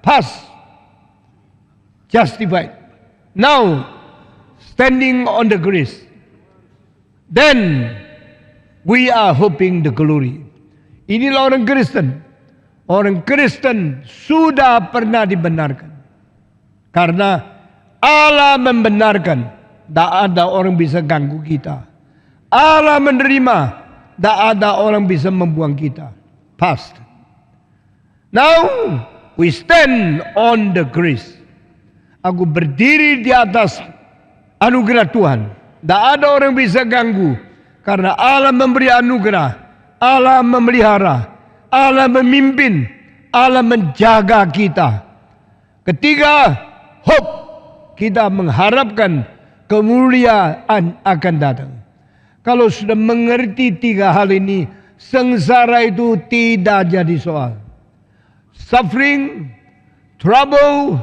Past, justified. Now, standing on the grace. Then, we are hoping the glory. Inilah orang Kristen. Orang Kristen sudah pernah dibenarkan. Karena Allah membenarkan. Tak ada orang bisa ganggu kita. Allah menerima. Tak ada orang bisa membuang kita. Past. Now, we stand on the grace. Aku berdiri di atas anugerah Tuhan. Tak ada orang bisa ganggu. Karena Allah memberi anugerah. Allah memelihara. Allah memimpin. Allah menjaga kita. Ketiga, hope. Kita mengharapkan kemuliaan akan datang. Kalau sudah mengerti 3 hal ini, sengsara itu tidak jadi soal. Suffering, trouble,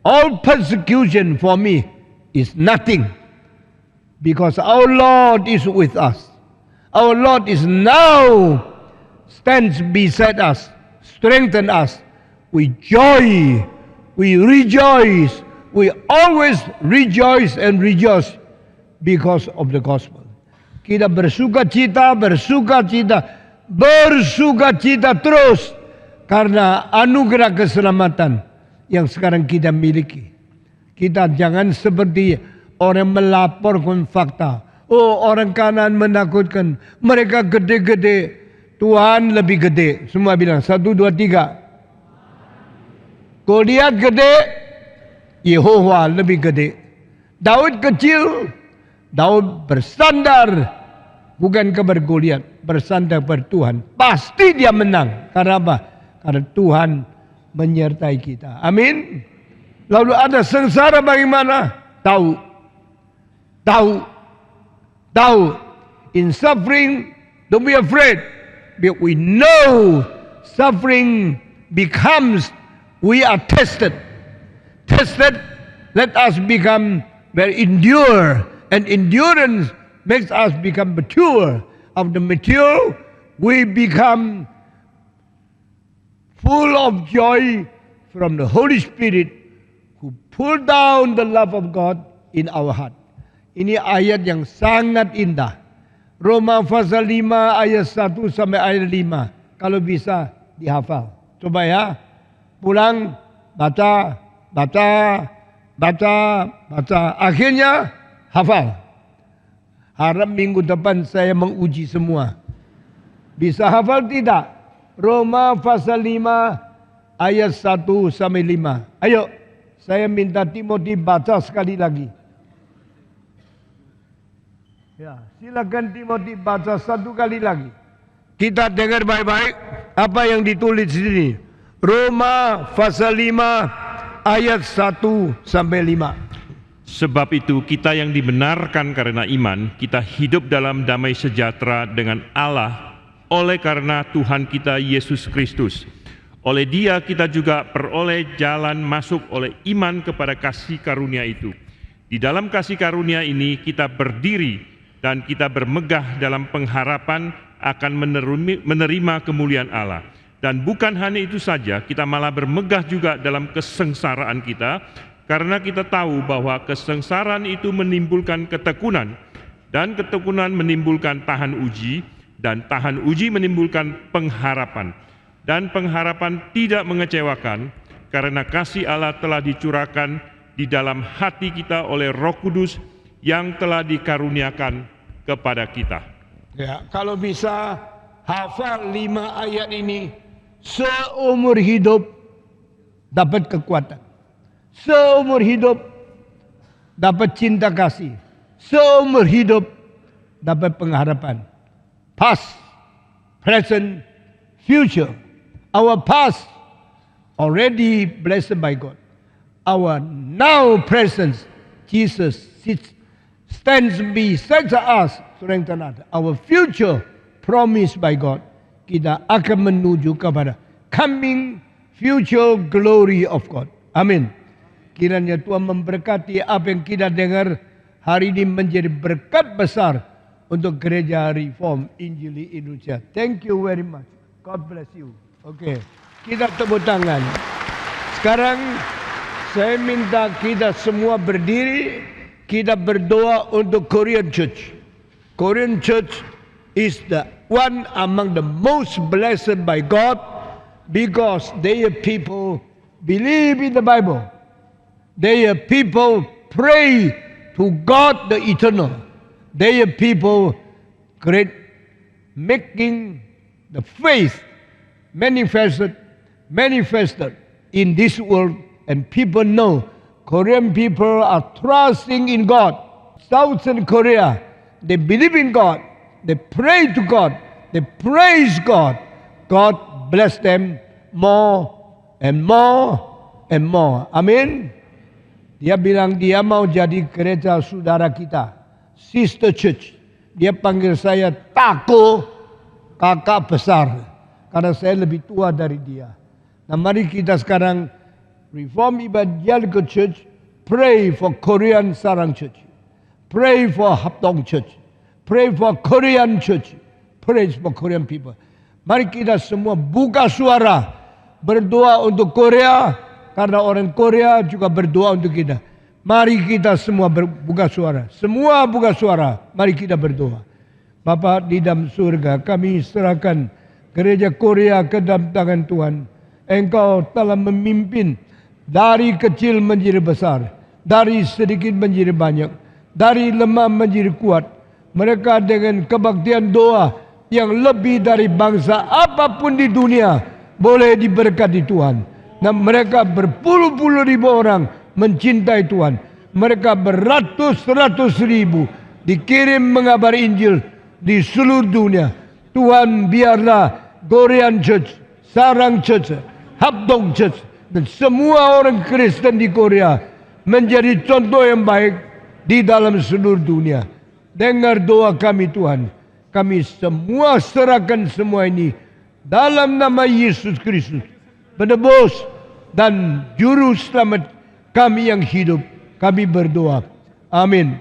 all persecution for me is nothing. Because our Lord is with us. Our Lord is now stands beside us, strengthen us. We joy, we rejoice, we always rejoice and rejoice because of the gospel. Kita bersuka cita terus karena anugerah keselamatan yang sekarang kita miliki. Kita jangan seperti orang melaporkan fakta. Oh, orang kanan menakutkan. Mereka gede-gede. Tuhan lebih gede. Semua bilang 1, 2, 3. Goliat gede. Yehova lebih gede. Daud kecil. Daud bersandar. Bukan kepada Goliat. Bersandar kepada Tuhan. Pasti dia menang. Karena apa? Karena Tuhan menyertai kita. Amin. Lalu ada sengsara bagaimana? Tahu. In suffering, don't be afraid. But we know suffering becomes, we are tested. Tested, let us become very endure. And endurance makes us become mature. Of the mature, we become full of joy from the Holy Spirit who pull down the love of God in our heart. Ini ayat yang sangat indah. Roma pasal 5 ayat 1 sampai ayat 5. Kalau bisa dihafal. Coba ya. Pulang, baca. Akhirnya hafal. Harap minggu depan saya menguji semua. Bisa hafal tidak? Roma pasal 5 ayat 1 sampai 5. Ayo, saya minta Timothy baca sekali lagi. Ya, silakan Timothy baca 1 kali lagi. Kita dengar baik-baik apa yang ditulis di sini. Roma pasal 5 ayat 1 sampai 5. Sebab itu kita yang dibenarkan karena iman, kita hidup dalam damai sejahtera dengan Allah oleh karena Tuhan kita Yesus Kristus. Oleh Dia kita juga peroleh jalan masuk oleh iman kepada kasih karunia itu. Di dalam kasih karunia ini kita berdiri dan kita bermegah dalam pengharapan akan menerima kemuliaan Allah. Dan bukan hanya itu saja, kita malah bermegah juga dalam kesengsaraan kita, karena kita tahu bahwa kesengsaraan itu menimbulkan ketekunan, dan ketekunan menimbulkan tahan uji, dan tahan uji menimbulkan pengharapan. Dan pengharapan tidak mengecewakan, karena kasih Allah telah dicurahkan di dalam hati kita oleh Roh Kudus yang telah dikaruniakan kepada kita. Ya, kalau bisa hafal 5 ayat ini, seumur hidup dapat kekuatan. Seumur hidup dapat cinta kasih. Seumur hidup dapat pengharapan. Past, present, future. Our past already blessed by God. Our now presence, Jesus stands beside us, strengthen us. Our future promised by God, kita akan menuju kepada coming future glory of God. Amin. Kiranya Tuhan memberkati apa yang kita dengar hari ini menjadi berkat besar untuk Gereja Reform Injili Indonesia. Thank you very much. God bless you. Oke, kita tepuk tangan. Sekarang saya minta kita semua berdiri, kita berdoa untuk Korean Church. Korean Church is the one among the most blessed by God because their people believe in the Bible. Their people pray to God the eternal. Their people making the faith manifested in this world, and people know Korean people are trusting in God. Southern Korea, they believe in God. They pray to God. They praise God. God bless them more and more and more. Amin. Dia bilang dia mau jadi gereja saudara kita. Sister Church. Dia panggil saya Tako, kakak besar. Karena saya lebih tua dari dia. Nah, mari kita sekarang Reform Evangelical Church pray for Korean Sarang Church. Pray for Hapdong Church. Pray for Korean Church. Pray for Korean people. Mari kita semua buka suara. Berdoa untuk Korea. Karena orang Korea juga berdoa untuk kita. Mari kita semua buka suara. Semua buka suara. Mari kita berdoa. Bapa di dalam surga, kami serahkan Gereja Korea ke dalam tangan Tuhan. Engkau telah memimpin dari kecil menjadi besar. Dari sedikit menjadi banyak. Dari lemah menjadi kuat. Mereka dengan kebaktian doa yang lebih dari bangsa apapun di dunia boleh diberkati Tuhan. Dan mereka berpuluh-puluh ribu orang mencintai Tuhan. Mereka beratus-ratus ribu dikirim mengabari Injil di seluruh dunia. Tuhan, biarlah Korean Church, Sarang Church, Hapdong Church, dan semua orang Kristen di Korea menjadi contoh yang baik di dalam seluruh dunia. Dengar doa kami Tuhan. Kami semua serahkan semua ini dalam nama Yesus Kristus, penebus dan juru selamat kami yang hidup. Kami berdoa. Amin.